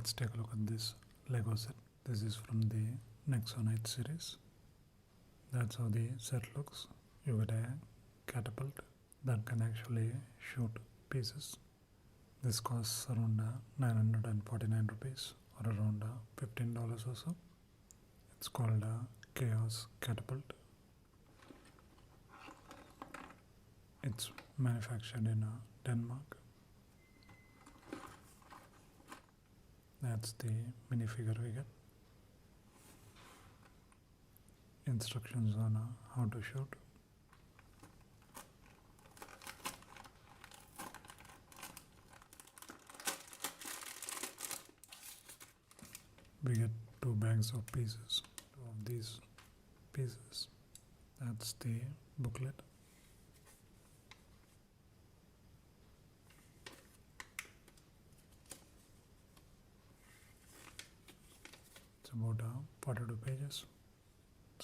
Let's take a look at this Lego set. This is from the Nexo Night series. That's how the set looks. You get a catapult that can actually shoot pieces. This costs around 949 rupees or around $15 or so. It's called Chaos Catapult. It's manufactured in Denmark. That's the minifigure we get. Instructions on how to shoot. We get 2 bags of pieces, 2 of these pieces. That's the booklet. It's about 42 pages.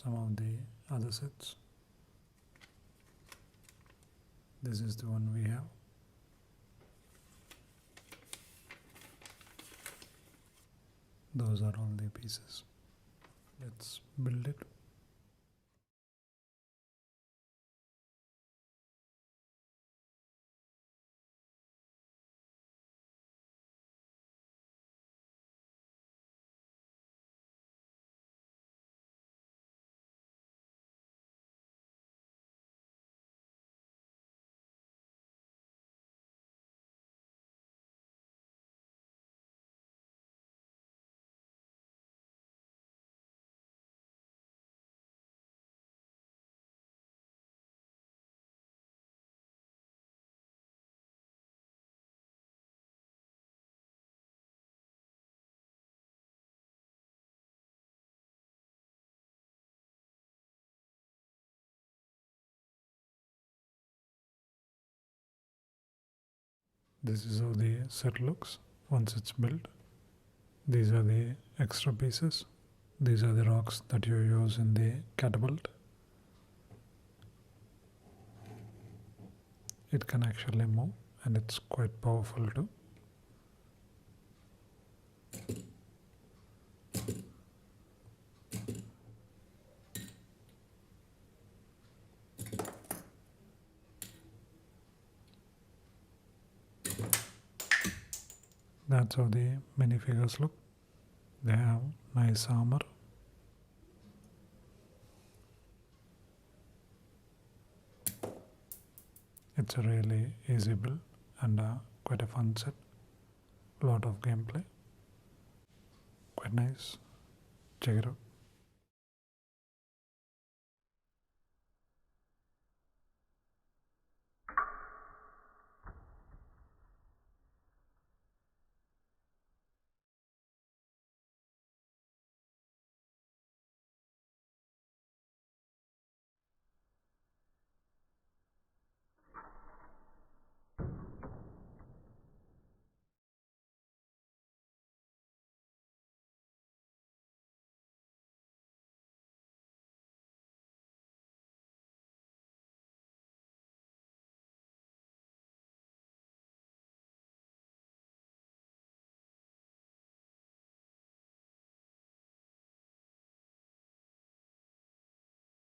Some of the other sets. This is the one we have. Those are all the pieces. Let's build it. This is how the set looks once it's built. These are the extra pieces. These are the rocks that you use in the catapult. It can actually move and it's quite powerful too. That's how the minifigures look. They have nice armor. It's a really easy build and quite a fun set. Lot of gameplay. Quite nice. Check it out.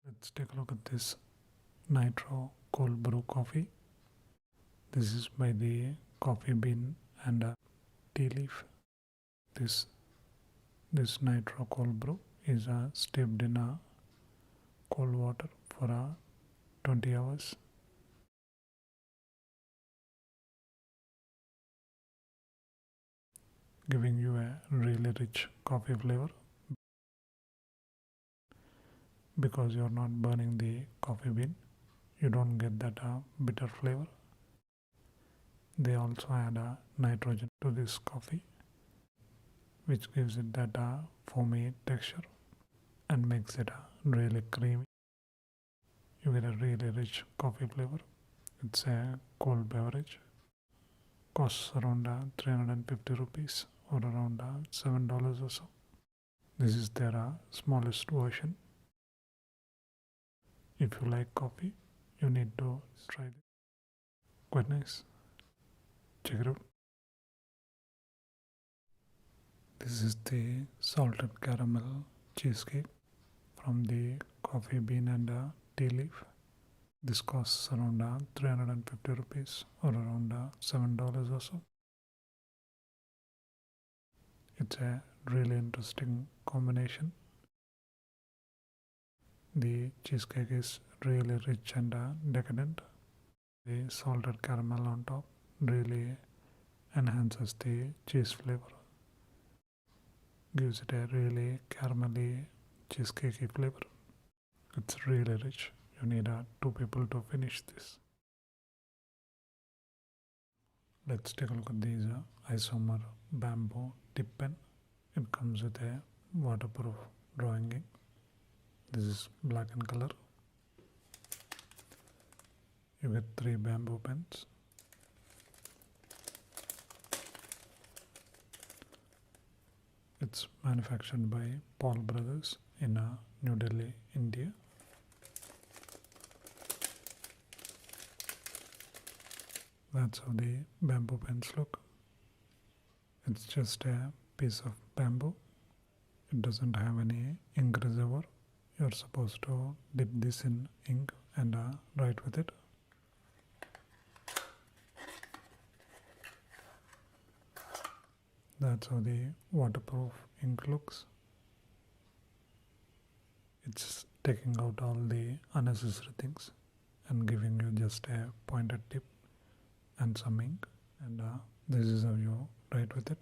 Let's take a look at this Nitro cold brew coffee. This is by the coffee bean and tea leaf. This Nitro cold brew is steeped in cold water for 20 hours. Giving you a really rich coffee flavor. Because you're not burning the coffee bean, you don't get that bitter flavor. They also add nitrogen to this coffee, which gives it that foamy texture and makes it really creamy. You get a really rich coffee flavor. It's a cold beverage. Costs around 350 rupees or around $7 or so. This is their smallest version. If you like coffee, you need to try it. Quite nice. Check it out. This is the salted caramel cheesecake from the coffee bean and tea leaf. This costs around 350 rupees or around $7 or so. It's a really interesting combination. The cheesecake is really rich and decadent. The salted caramel on top really enhances the cheese flavor, gives it a really caramelly cheesecakey flavor. It's really rich. You need 2 people to finish this. Let's take a look at these Isomar bamboo tip pen. It comes with a waterproof drawing ink. This is black in color. You get 3 bamboo pens. It's manufactured by Paul Brothers in New Delhi, India. That's how the bamboo pens look. It's just a piece of bamboo. It doesn't have any ink reservoir. You're supposed to dip this in ink and write with it. That's how the waterproof ink looks. It's taking out all the unnecessary things and giving you just a pointed tip and some ink, and this is how you write with it.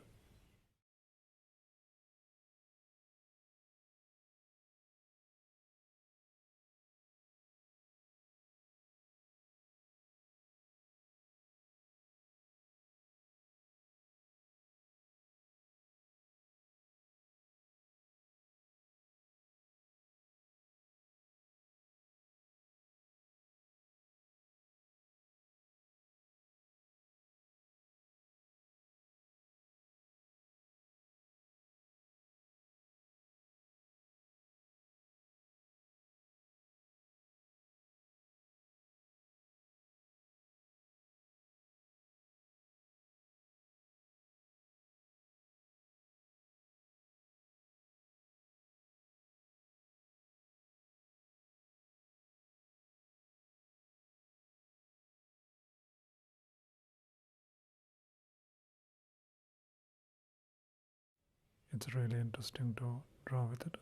It's really interesting to draw with it.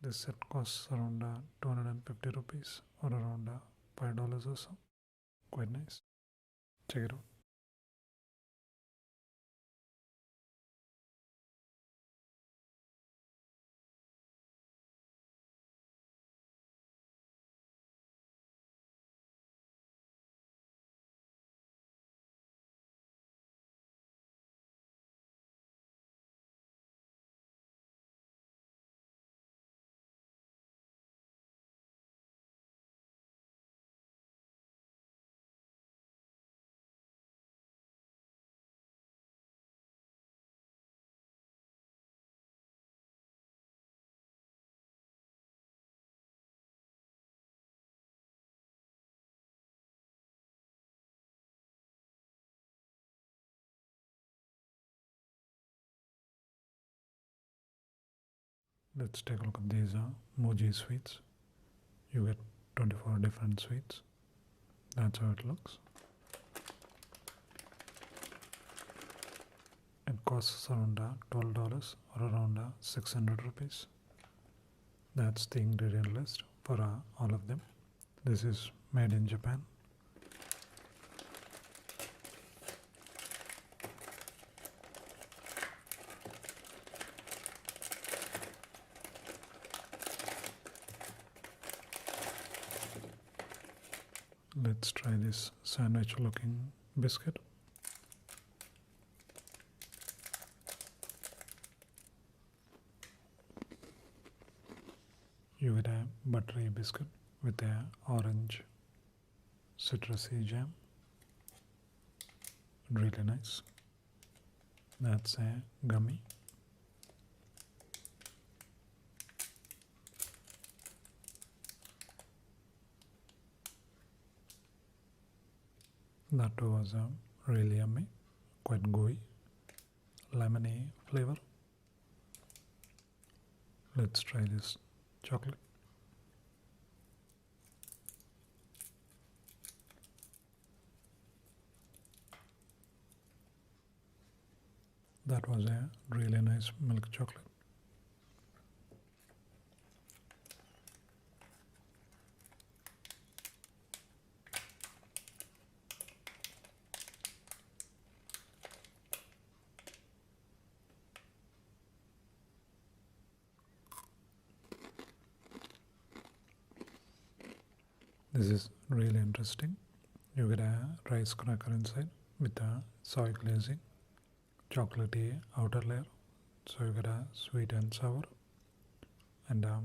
This set costs around 250 rupees or around $5 or so. Quite nice. Check it out. Let's take a look at these MUJI Suites. You get 24 different sweets. That's how it looks. It costs around $12 or around 600 rupees. That's the ingredient list for all of them. This is made in Japan. Let's try this sandwich looking biscuit. You get a buttery biscuit with a orange citrusy jam. Really nice. That's a gummy. That was really yummy, quite gooey, lemony flavor. Let's try this chocolate. That was a really nice milk chocolate. This is really interesting. You get a rice cracker inside with a soy glazing, chocolatey outer layer. So you get a sweet and sour and a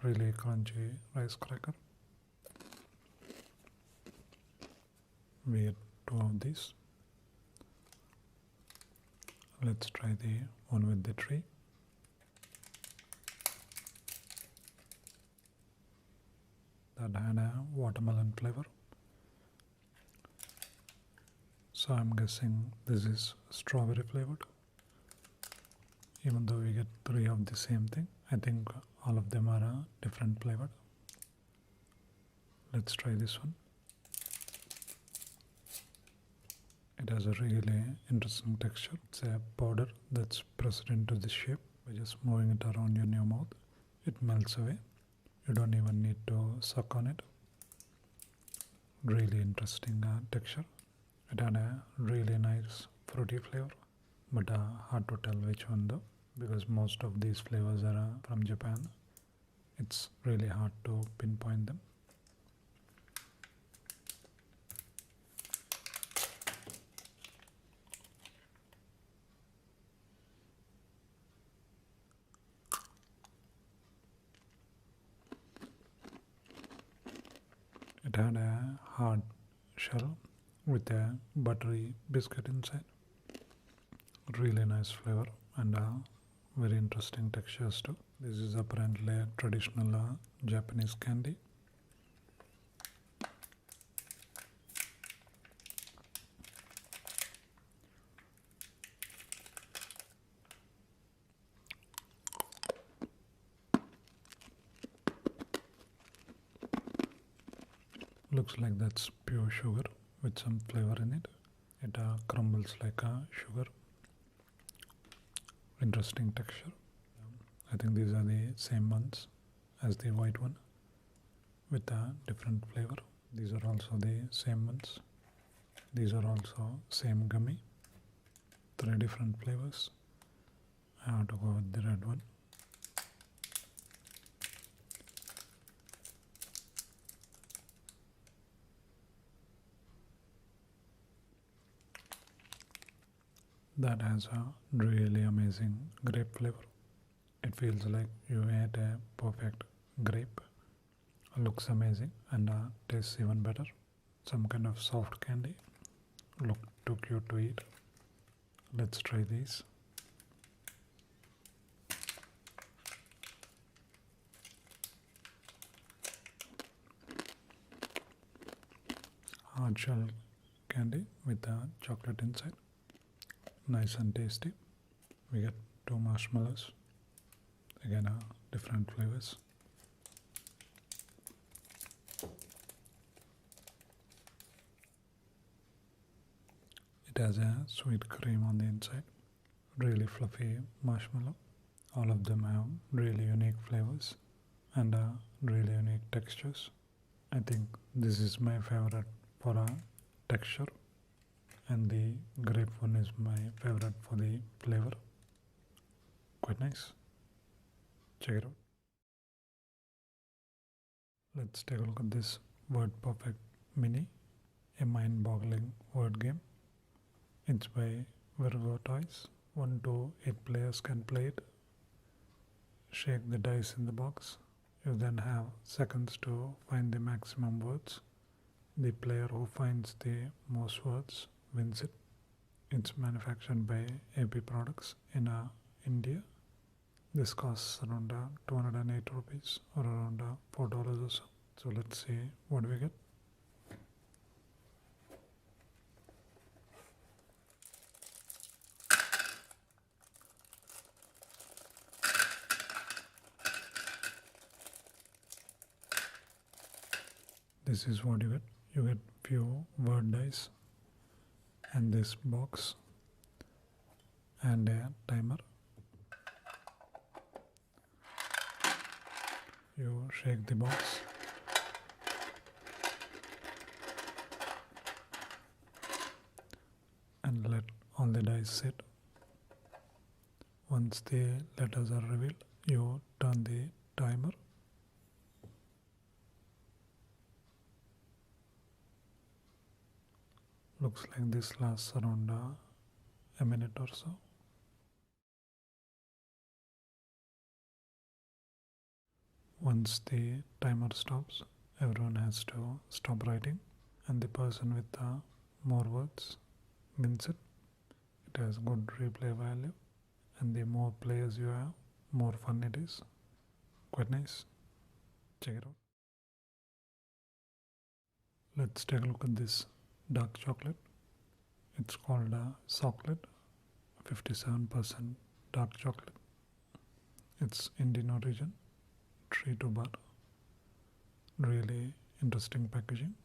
really crunchy rice cracker. We get 2 of these. Let's try the one with the tree. That had a watermelon flavor. So I'm guessing this is strawberry flavored. Even though we get 3 of the same thing, I think all of them are different flavored. Let's try this one. It has a really interesting texture. It's a powder that's pressed into the shape. By just moving it around in your mouth, it melts away. You don't even need to suck on it. Really interesting texture. It had a really nice fruity flavor, but hard to tell which one though, because most of these flavors are from Japan. It's really hard to pinpoint them. It had a hard shell with a buttery biscuit inside. Really nice flavor and very interesting textures too. This is apparently a traditional Japanese candy. Looks like that's pure sugar with some flavor in it. It crumbles like sugar. Interesting texture. I think these are the same ones as the white one with a different flavor. These are also the same ones. These are also same gummy. 3 different flavors. I have to go with the red one. That has a really amazing grape flavor. It feels like you ate a perfect grape. Looks amazing and tastes even better. Some kind of soft candy. Look too cute to eat. Let's try these. Hard shell candy with chocolate inside. Nice and tasty. We get 2 marshmallows. Again, different flavors. It has a sweet cream on the inside. Really fluffy marshmallow. All of them have really unique flavors and really unique textures. I think this is my favorite for texture, and the grape one is my favorite for the flavor. Quite nice. Check it out. Let's take a look at this Wordperfect Mini, a mind-boggling word game. It's by Virgo toys. 1 to 8 players can play it. Shake the dice in the box. You then have seconds to find the maximum words. The player who finds the most words wins it. It's manufactured by AP Products in India. This costs around 208 rupees or around $4 or so. So let's see what we get. this is what you get. You get few word dice and this box and a timer. You shake the box and let all the dice sit. Once the letters are revealed, you turn the timer. Looks like this lasts around a minute or so. Once the timer stops, everyone has to stop writing, and the person with more words wins it. It has good replay value, and the more players you have, more fun it is. Quite nice. Check it out. Let's take a look at this dark chocolate. It's called Soklet, 57% dark chocolate. It's Indian origin, tree to bar. Really interesting packaging.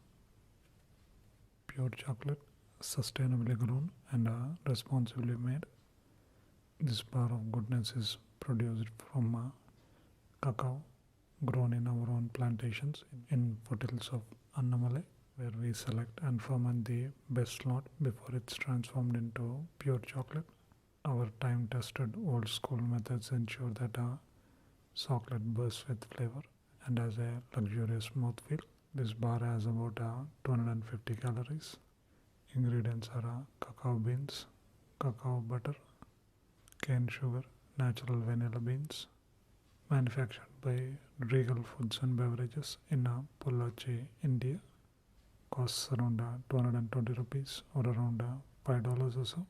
Pure chocolate, sustainably grown and responsibly made. This bar of goodness is produced from cacao grown in our own plantations in foothills of Annamalai, where we select and ferment the best lot before it's transformed into pure chocolate. Our time-tested old school methods ensure that chocolate bursts with flavor and has a luxurious mouthfeel. This bar has about 250 calories. Ingredients are cacao beans, cacao butter, cane sugar, natural vanilla beans. Manufactured by Regal Foods and Beverages in Pollachi, India. Costs around 220 rupees or around $5 or so.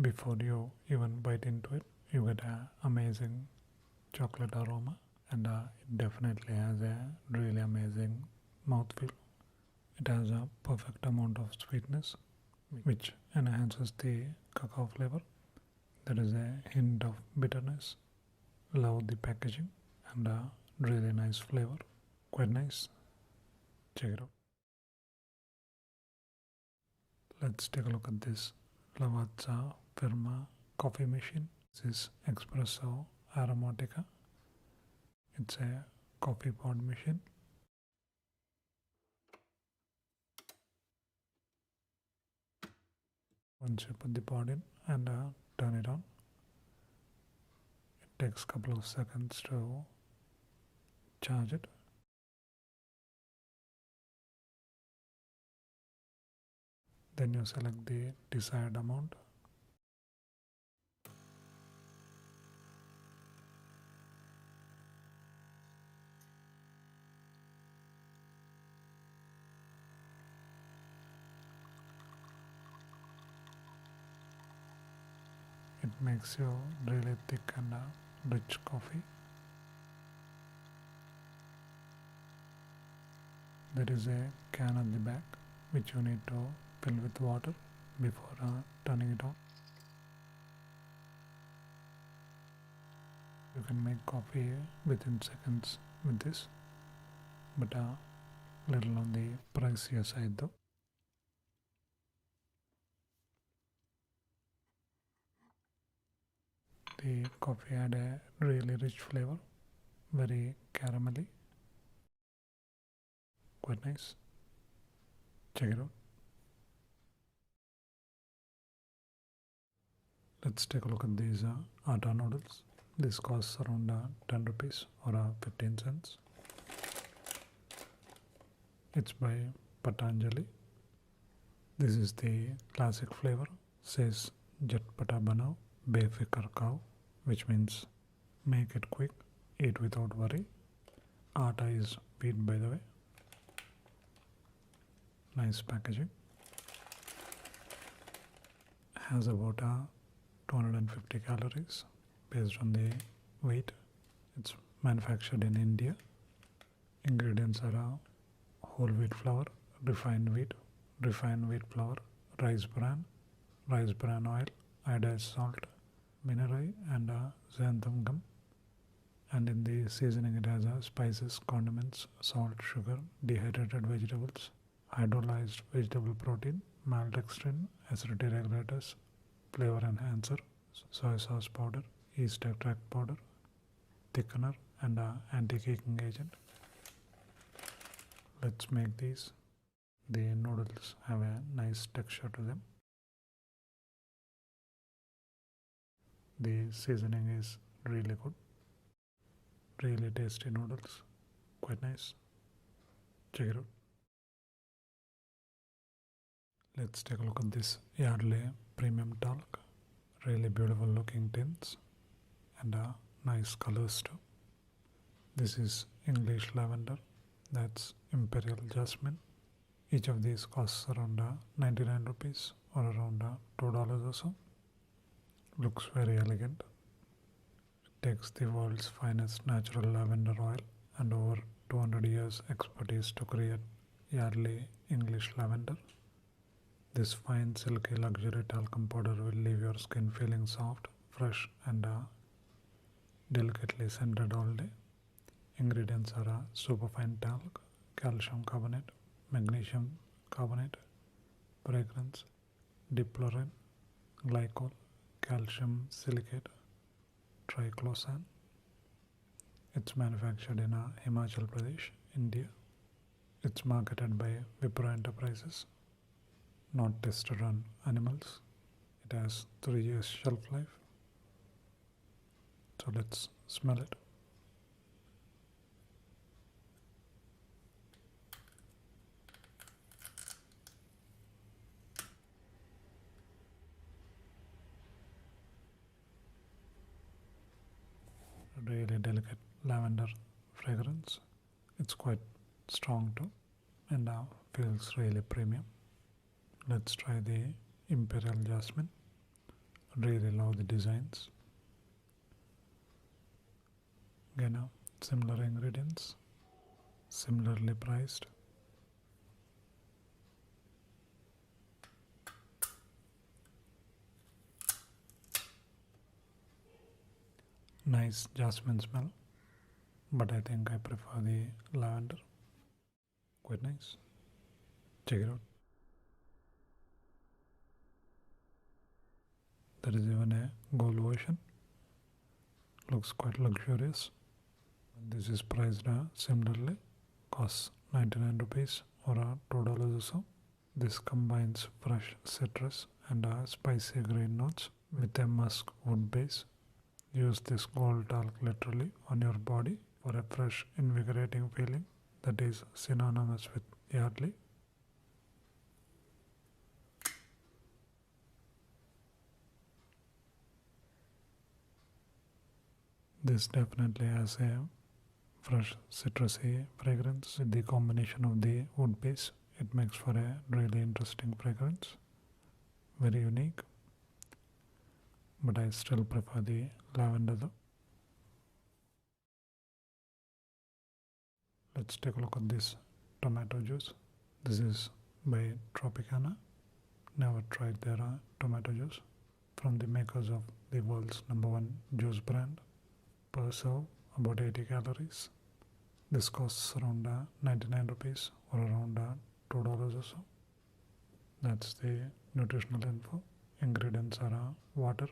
Before you even bite into it, you get an amazing chocolate aroma, and it definitely has a really amazing mouthfeel. It has a perfect amount of sweetness, which enhances the cacao flavor. There is a hint of bitterness. Love the packaging and a really nice flavor. Quite nice. Check it out. Let's take a look at this Lavazza Firma coffee machine. This is Espresso Aromatica. It's a coffee pod machine. Once you put the pod in and turn it on, it takes a couple of seconds to charge it. Then you select the desired amount. It makes you really thick and rich coffee. There is a can at the back which you need to fill with water before turning it on. You can make coffee within seconds with this, but little on the pricier side though. The coffee had a really rich flavor, very caramelly, quite nice. Check it out. Let's take a look at these Atta Noodles. This costs around 10 rupees or 15 cents. It's by Patanjali. This is the classic flavor. Says Jat Pata Banao Befikar Kao, which means make it quick, Eat without worry. Atta is wheat, by the way. Nice packaging. Has about 250 calories based on the weight. It's manufactured in India. Ingredients are whole wheat flour, refined wheat flour, rice bran oil, iodized salt, minerai, and xanthan gum. And in the seasoning, it has spices, condiments, salt, sugar, dehydrated vegetables, hydrolyzed vegetable protein, maltodextrin, acidity regulators, flavor enhancer, soy sauce powder, yeast extract powder, thickener, and anti-caking agent. Let's make these. The noodles have a nice texture to them. The seasoning is really good. Really tasty noodles. Quite nice. Check it out. Let's take a look at this Yardley premium talc. Really beautiful looking tints and nice colors too. This is English lavender. That's imperial jasmine. Each of these costs around 99 rupees or around $2 or so. Looks very elegant. It takes the world's finest natural lavender oil and over 200 years expertise to create Yardley English lavender. This fine silky luxury talcum powder will leave your skin feeling soft, fresh, and delicately scented all day. Ingredients are superfine talc, calcium carbonate, magnesium carbonate, fragrance, diplorin, glycol, calcium silicate, triclosan. It's manufactured in Himachal Pradesh, India. It's marketed by Wipro Enterprises. Not tested on animals. It has 3 years shelf life. So let's smell it. Really delicate lavender fragrance. It's quite strong too and feels really premium. Let's try the imperial jasmine. Really love the designs. Again, similar ingredients, similarly priced. Nice jasmine smell, but I think I prefer the lavender. Quite nice. Check it out. There is even a gold version. Looks quite luxurious. This is priced similarly. Costs 99 rupees or $2 or so. This combines fresh citrus and spicy green notes with a musk wood base. Use this gold talc literally on your body for a fresh, invigorating feeling that is synonymous with Yardley. This definitely has a fresh citrusy fragrance with the combination of the wood base. It makes for a really interesting fragrance. Very unique. But I still prefer the lavender though. Let's take a look at this tomato juice. This is by Tropicana. Never tried their tomato juice. From the makers of the world's #1 juice brand. Per serve, about 80 calories. This costs around 99 rupees or around $2 or so. That's the nutritional info. Ingredients are water,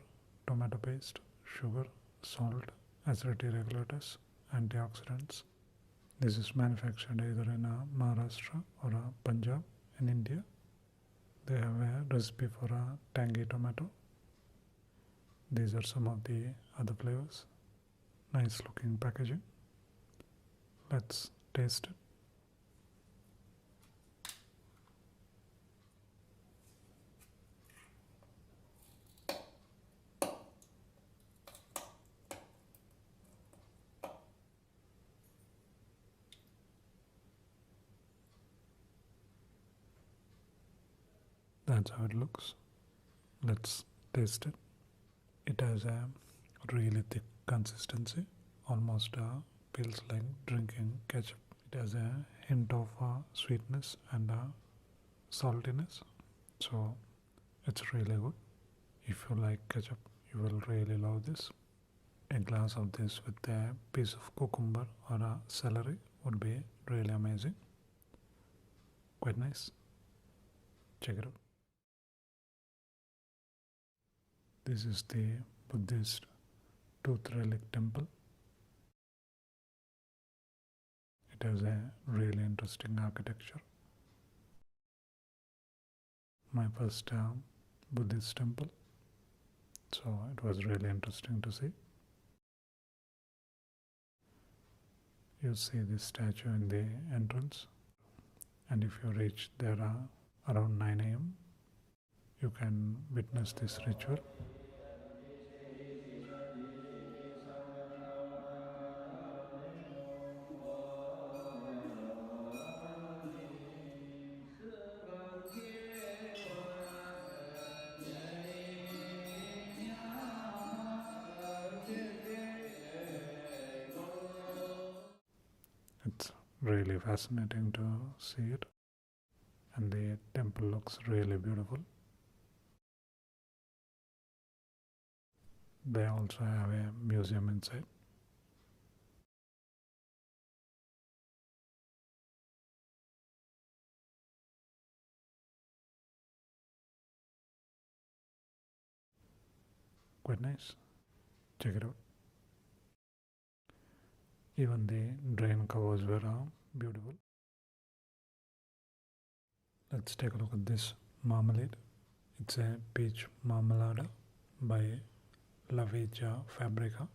tomato paste, sugar, salt, acidity regulators, antioxidants. This is manufactured either in Maharashtra or Punjab in India. They have a recipe for a tangy tomato. These are some of the other flavors. Nice looking packaging. Let's taste it. That's how it looks. Let's taste it. It has a really thick consistency, almost feels like drinking ketchup. It has a hint of sweetness and saltiness, so it's really good. If you like ketchup, you will really love this. A glass of this with a piece of cucumber or a celery would be really amazing. Quite nice. Check it out. This is the Buddhist Tooth Relic temple. It has a really interesting architecture. My first Buddhist temple, so it was really interesting to see. You see this statue in the entrance, and if you reach there around 9 a.m., you can witness this ritual. It's really fascinating to see it, and the temple looks really beautiful. They also have a museum inside. Quite nice. Check it out. Even the drain covers were beautiful. Let's take a look at this marmalade. It's a peach marmalade by Lavazza Fabrica,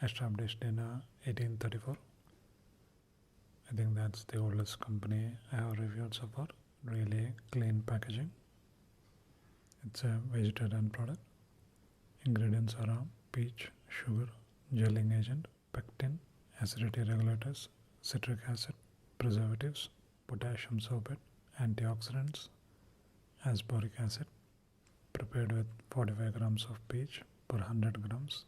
established in 1834. I think that's the oldest company I have reviewed so far. Really clean packaging. It's a vegetarian product. Ingredients are peach, sugar, gelling agent, pectin, acidity regulators, citric acid, preservatives, potassium sorbate, antioxidants, aspartic acid. Prepared with 45 grams of peach per 100 grams.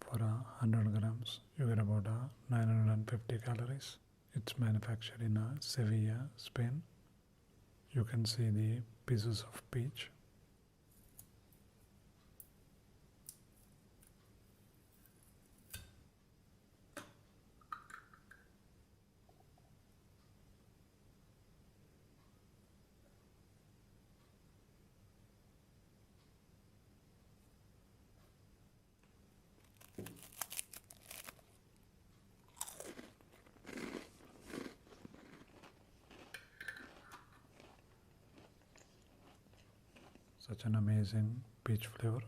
For 100 grams, you get about 950 calories. It's manufactured in Sevilla, Spain. You can see the pieces of peach. Such an amazing peach flavor,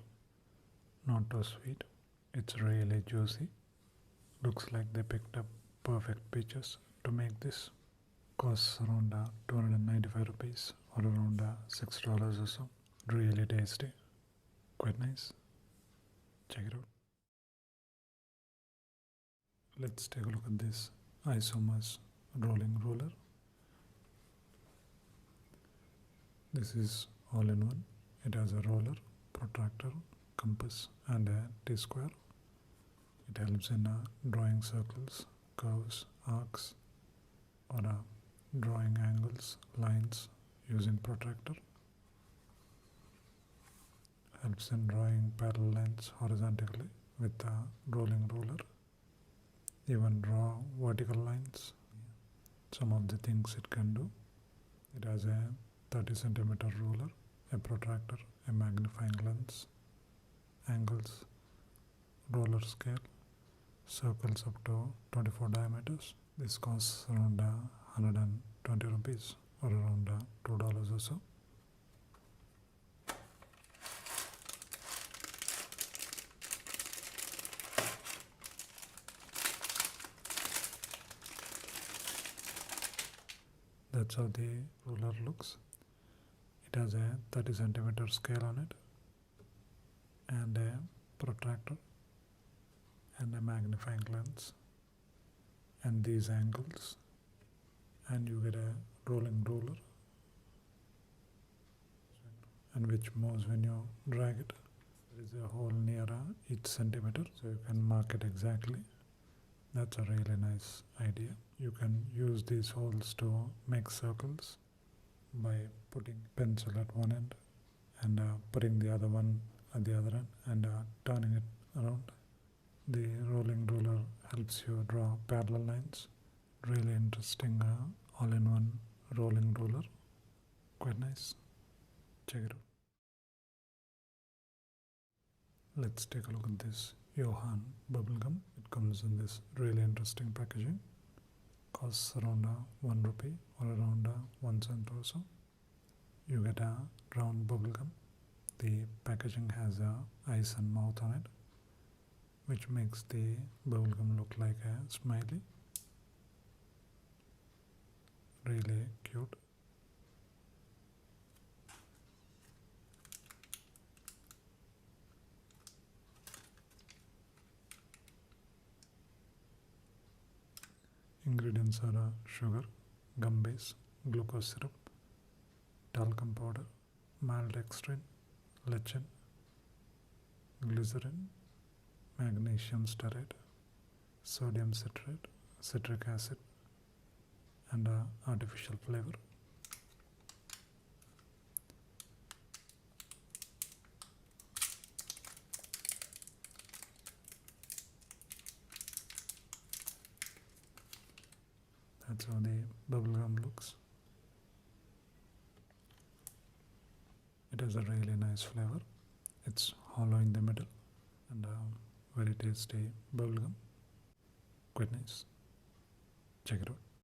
not too sweet. It's really juicy. Looks like they picked up perfect peaches to make this. Costs around 295 rupees or around $6 or so. Really tasty. Quite nice. Check it out. Let's take a look at this Isomars rolling ruler. This is all in one. It has a roller, protractor, compass and a T-square. It helps in drawing circles, curves, arcs or drawing angles, lines using protractor. Helps in drawing parallel lines horizontally with the rolling ruler. Even draw vertical lines. Some of the things it can do. It has a 30 centimeter ruler, a protractor, a magnifying lens, angles, roller scale, circles up to 24 diameters. This costs around 120 rupees or around $2 or so. That's how the ruler looks. It has a 30 centimeter scale on it and a protractor and a magnifying lens and these angles, and you get a rolling ruler and which moves when you drag it. There is a hole near each centimeter, so you can mark it exactly. That's a really nice idea. You can use these holes to make circles by putting pencil at one end and putting the other one at the other end and turning it around. The rolling ruler helps you draw parallel lines. Really interesting all-in-one rolling ruler. Quite nice. Check it out. Let's take a look at this Johan Bubblegum. It comes in this really interesting packaging. Costs around 1 rupee or around 1 cent or so. You get a round bubblegum. The packaging has eyes and mouth on it, which makes the bubblegum look like a smiley. Really cute. Ingredients are sugar, gum base, glucose syrup, talcum powder, maltodextrin, lecithin, glycerin, magnesium stearate, sodium citrate, citric acid, and artificial flavor. That's how the bubblegum looks. It has a really nice flavor. It's hollow in the middle and very tasty bubblegum. Quite nice. Check it out.